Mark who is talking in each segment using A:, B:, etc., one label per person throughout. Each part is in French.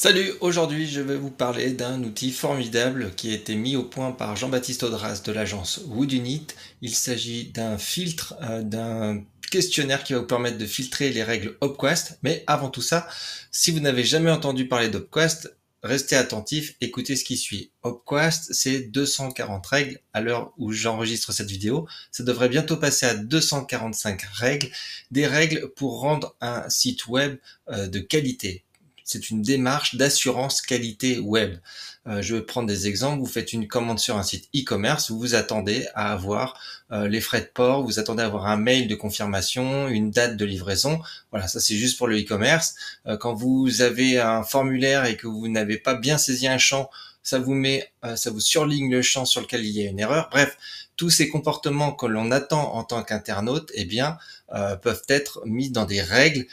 A: Salut, aujourd'hui je vais vous parler d'un outil formidable qui a été mis au point par Jean-Baptiste Audras de l'agence Woodunit. Il s'agit d'un filtre, d'un questionnaire qui va vous permettre de filtrer les règles Opquast. Mais avant tout ça, si vous n'avez jamais entendu parler d'Opquast, restez attentif, écoutez ce qui suit. Opquast, c'est 240 règles à l'heure où j'enregistre cette vidéo. Ça devrait bientôt passer à 245 règles, des règles pour rendre un site web de qualité. C'est une démarche d'assurance qualité web. Je vais prendre des exemples. Vous faites une commande sur un site e-commerce, vous vous attendez à avoir les frais de port, vous attendez à avoir un mail de confirmation, une date de livraison. Voilà, ça c'est juste pour le e-commerce. Quand vous avez un formulaire et que vous n'avez pas bien saisi un champ, ça vous surligne le champ sur lequel il y a une erreur. Bref, tous ces comportements que l'on attend en tant qu'internaute, peuvent être mis dans des règles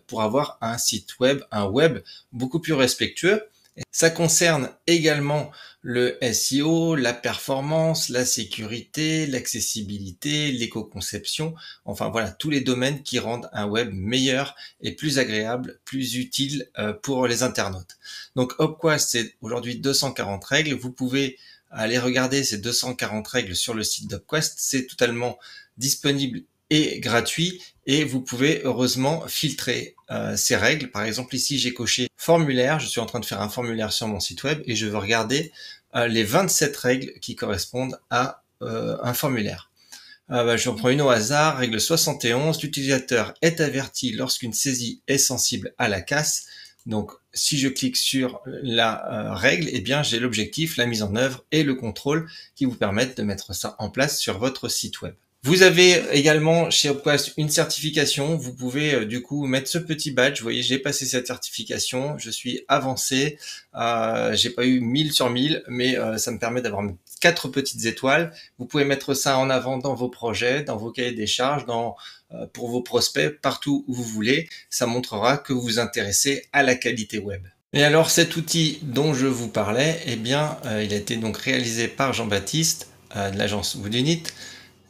A: pour avoir un site web, un web beaucoup plus respectueux. Ça concerne également le SEO, la performance, la sécurité, l'accessibilité, l'éco-conception, enfin voilà, tous les domaines qui rendent un web meilleur et plus agréable, plus utile pour les internautes. Donc Opquast, c'est aujourd'hui 240 règles. Vous pouvez aller regarder ces 240 règles sur le site d'Opquast. C'est totalement disponible et gratuit, et vous pouvez heureusement filtrer ces règles. Par exemple, ici j'ai coché formulaire, je suis en train de faire un formulaire sur mon site web et je veux regarder les 27 règles qui correspondent à un formulaire. Je prends une au hasard. Règle 71, l'utilisateur est averti lorsqu'une saisie est sensible à la casse. Donc si je clique sur la règle, j'ai l'objectif, la mise en œuvre et le contrôle qui vous permettent de mettre ça en place sur votre site web. Vous avez également chez Opquast une certification. Vous pouvez du coup mettre ce petit badge. Vous voyez, j'ai passé cette certification, je suis avancé. J'ai pas eu 1000 sur 1000, mais ça me permet d'avoir 4 petites étoiles. Vous pouvez mettre ça en avant dans vos projets, dans vos cahiers des charges, pour vos prospects, partout où vous voulez. Ça montrera que vous vous intéressez à la qualité web. Et alors cet outil dont je vous parlais, il a été donc réalisé par Jean-Baptiste de l'agence Woodunit.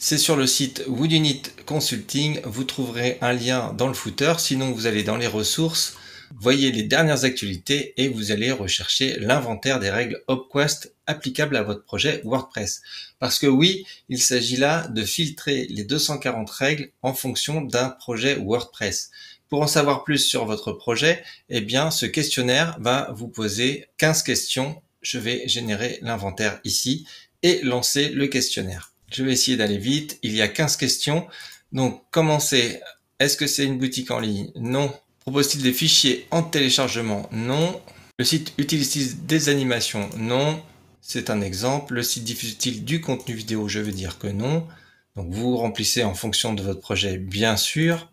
A: C'est sur le site Woodunit Consulting, vous trouverez un lien dans le footer, sinon vous allez dans les ressources, voyez les dernières actualités et vous allez rechercher l'inventaire des règles Opquast applicables à votre projet WordPress. Parce que oui, il s'agit là de filtrer les 240 règles en fonction d'un projet WordPress. Pour en savoir plus sur votre projet, ce questionnaire va vous poser 15 questions. Je vais générer l'inventaire ici et lancer le questionnaire. Je vais essayer d'aller vite. Il y a 15 questions. Donc, commencez. Est-ce que c'est une boutique en ligne? Non. Propose-t-il des fichiers en téléchargement? Non. Le site utilise-t-il des animations? Non. C'est un exemple. Le site diffuse-t-il du contenu vidéo? Je veux dire que non. Donc, vous remplissez en fonction de votre projet, bien sûr.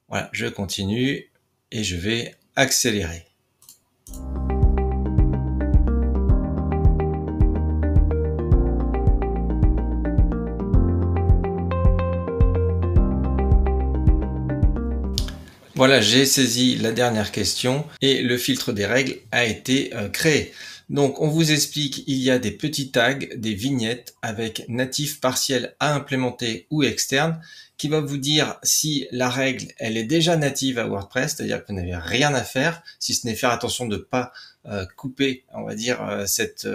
A: Voilà, je continue et je vais accélérer. Voilà, j'ai saisi la dernière question et le filtre des règles a été créé. Donc, on vous explique, il y a des petits tags, des vignettes avec natif, partiel à implémenter ou externe, qui va vous dire si la règle, elle est déjà native à WordPress, c'est-à-dire que vous n'avez rien à faire, si ce n'est faire attention de ne pas couper, on va dire, cette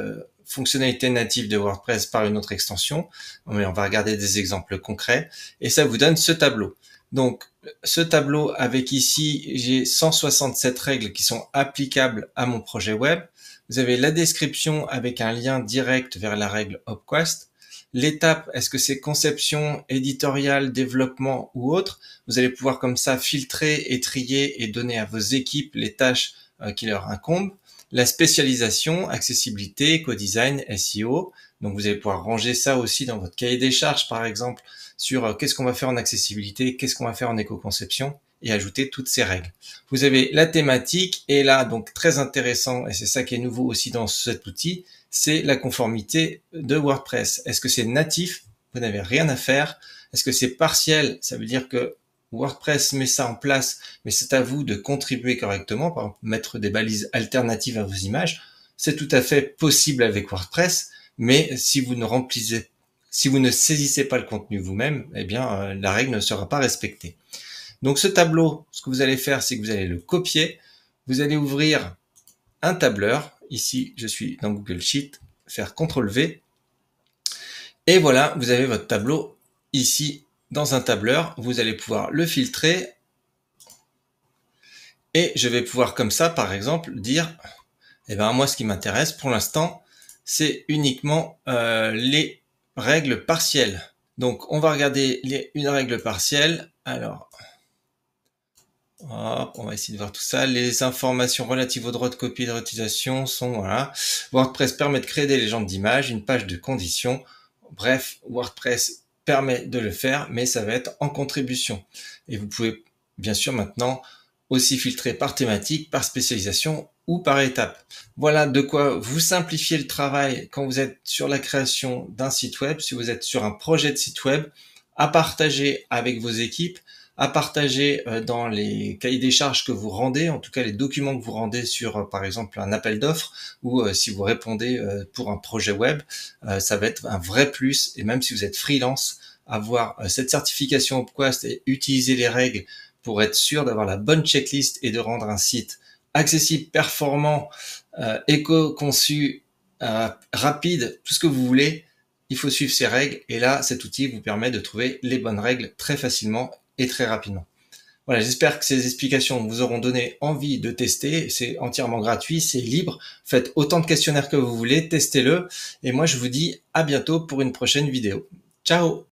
A: fonctionnalité native de WordPress par une autre extension. Mais on va regarder des exemples concrets et ça vous donne ce tableau. Donc, ce tableau avec ici, j'ai 167 règles qui sont applicables à mon projet web. Vous avez la description avec un lien direct vers la règle Opquast. L'étape, est-ce que c'est conception, éditorial, développement ou autre? Vous allez pouvoir comme ça filtrer et trier et donner à vos équipes les tâches qui leur incombent. La spécialisation, accessibilité, co-design, SEO. Donc vous allez pouvoir ranger ça aussi dans votre cahier des charges, par exemple, sur qu'est-ce qu'on va faire en accessibilité, qu'est-ce qu'on va faire en éco-conception, et ajouter toutes ces règles. Vous avez la thématique, et là, donc très intéressant, et c'est ça qui est nouveau aussi dans cet outil, c'est la conformité de WordPress. Est-ce que c'est natif? Vous n'avez rien à faire. Est-ce que c'est partiel? Ça veut dire que WordPress met ça en place, mais c'est à vous de contribuer correctement, par exemple, mettre des balises alternatives à vos images. C'est tout à fait possible avec WordPress, mais si vous ne saisissez pas le contenu vous-même, la règle ne sera pas respectée. Donc ce tableau, ce que vous allez faire, c'est que vous allez le copier, vous allez ouvrir un tableur. Ici, je suis dans Google Sheet, faire CTRL-V. Et voilà, vous avez votre tableau ici dans un tableur. Vous allez pouvoir le filtrer. Et je vais pouvoir comme ça, par exemple, dire, eh ben moi, ce qui m'intéresse pour l'instant, c'est uniquement les règles partielles. Donc, on va regarder une règle partielle. Alors, hop, on va essayer de voir tout ça. Les informations relatives aux droits de copie et de réutilisation sont, voilà. WordPress permet de créer des légendes d'images, une page de conditions. Bref, WordPress permet de le faire, mais ça va être en contribution. Et vous pouvez, bien sûr, maintenant aussi filtrer par thématique, par spécialisation ou par étape. Voilà de quoi vous simplifier le travail quand vous êtes sur la création d'un site web, si vous êtes sur un projet de site web, à partager avec vos équipes, à partager dans les cahiers des charges que vous rendez, en tout cas les documents que vous rendez sur par exemple un appel d'offres ou si vous répondez pour un projet web, ça va être un vrai plus. Et même si vous êtes freelance, avoir cette certification Opquast et utiliser les règles pour être sûr d'avoir la bonne checklist et de rendre un site accessible, performant, éco-conçu, rapide, tout ce que vous voulez, il faut suivre ces règles. Et là, cet outil vous permet de trouver les bonnes règles très facilement et très rapidement. Voilà, j'espère que ces explications vous auront donné envie de tester. C'est entièrement gratuit, c'est libre. Faites autant de questionnaires que vous voulez, testez-le. Et moi, je vous dis à bientôt pour une prochaine vidéo. Ciao!